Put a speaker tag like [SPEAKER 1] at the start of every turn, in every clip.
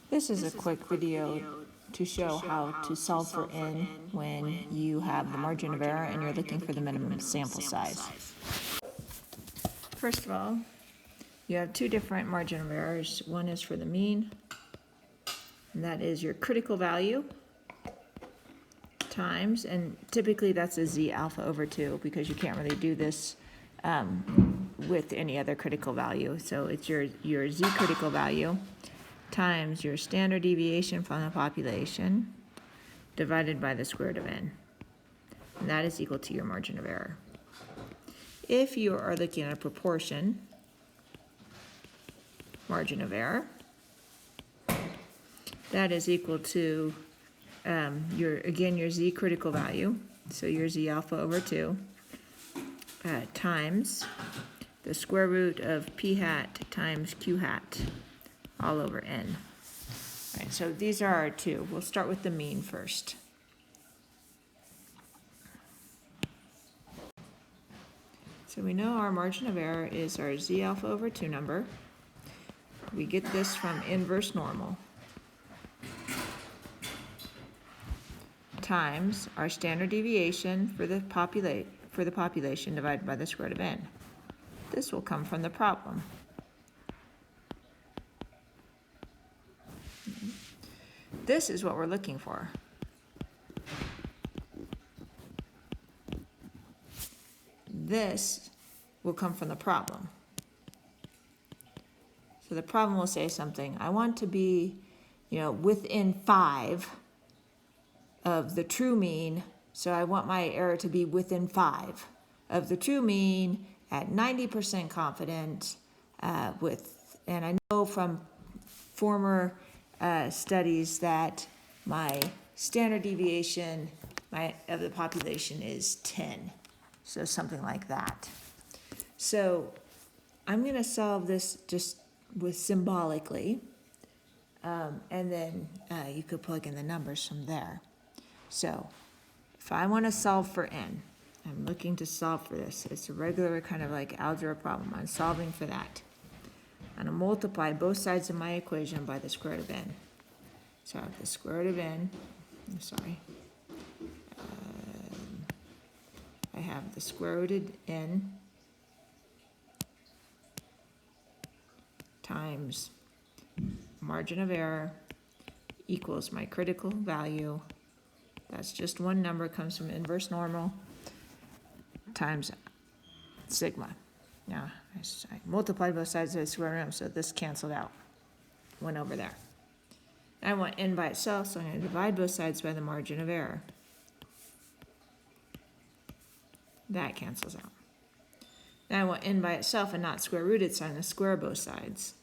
[SPEAKER 1] This is a quick video to show how to solve for n when you have the margin of error and you're looking for the minimum sample size. First of all, you have two different margin of errors. One is for the mean, and that is your critical value times, and typically that's a z alpha over 2 because you can't really do this with any other critical value. So it's your z critical value times your standard deviation from the population divided by the square root of n. And that is equal to your margin of error. If you are looking at a proportion margin of error, that is equal to your z critical value, so your z alpha over 2, times the square root of p hat times q hat all over n. All right, so these are our two. We'll start with the mean first. So we know our margin of error is our z alpha over 2 number. We get this from inverse normal times our standard deviation for the population divided by the square root of n. This will come from the problem. This is what we're looking for. This will come from the problem. So the problem will say something. I want to be, within 5 of the true mean. So I want my error to be within 5 of the true mean at 90% confidence and I know from former studies that my standard deviation of the population is 10. So something like that. So I'm going to solve this just with symbolically, and then you could plug in the numbers from there. So if I want to solve for n, I'm looking to solve for this. It's a regular kind of like algebra problem. I'm solving for that. I'm going to multiply both sides of my equation by the square root of n. So I have the square root of n, I have the square root of n times margin of error equals my critical value. That's just one number, comes from inverse normal, times sigma. Now, I multiplied both sides of the square root, so this canceled out, went over there. I want n by itself, so I'm going to divide both sides by the margin of error. That cancels out. Now I want n by itself and not square rooted, so I'm going to square both sides.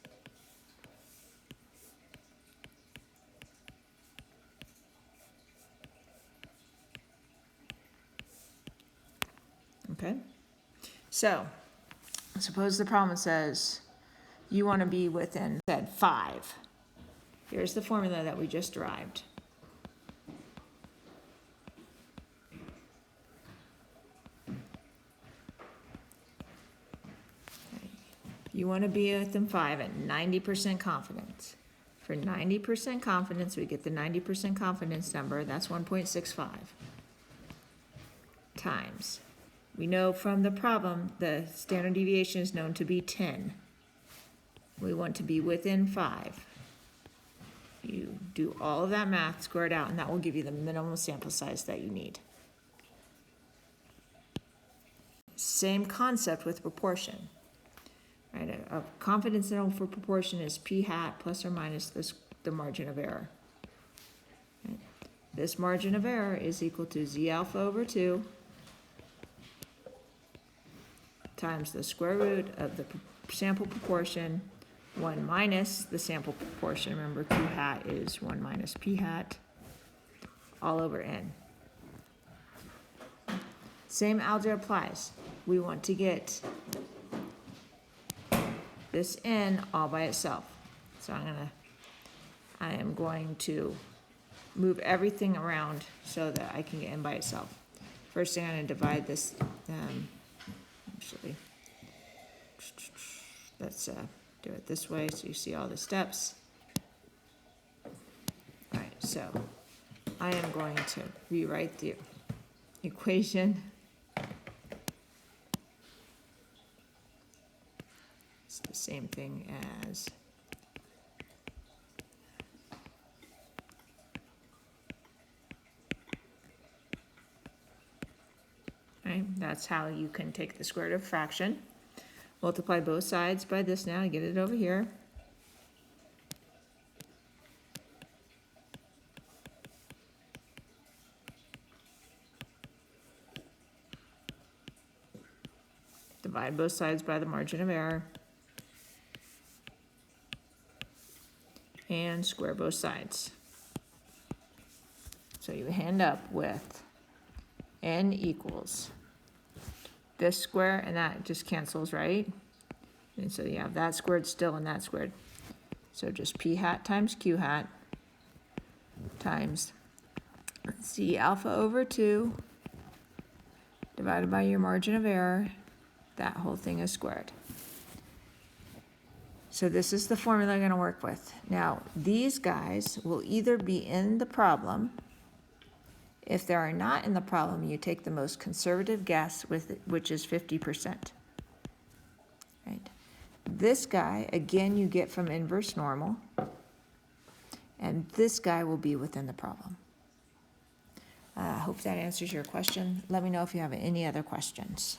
[SPEAKER 1] Okay? So, suppose the problem says you want to be within, 5. Here's the formula that we just derived. You want to be within 5 at 90% confidence. For 90% confidence, we get the 90% confidence number, that's 1.65, times. We know from the problem the standard deviation is known to be 10. We want to be within 5. You do all of that math, square it out, and that will give you the minimum sample size that you need. Same concept with proportion. Right, a confidence interval for proportion is p hat plus or minus the margin of error. Right. This margin of error is equal to z alpha over 2 times the square root of the sample proportion, 1 minus the sample proportion. Remember, q hat is 1 minus p hat, all over n. Same algebra applies. We want to get this n all by itself. So I am going to move everything around so that I can get n by itself. First thing, I'm going to divide this, let's do it this way so you see all the steps. So I am going to rewrite the equation. It's the same thing as right? That's how you can take the square root of a fraction, multiply both sides by this now to get it over here. Divide both sides by the margin of error. And square both sides. So you end up with n equals this square, and that just cancels, right? And so you have that squared still and that squared. So just p hat times q hat times c alpha over 2 divided by your margin of error. That whole thing is squared. So this is the formula I'm going to work with. Now, these guys will either be in the problem. If they are not in the problem, you take the most conservative guess, which is 50%. Right? This guy, again, you get from inverse normal. And this guy will be within the problem. I hope that answers your question. Let me know if you have any other questions.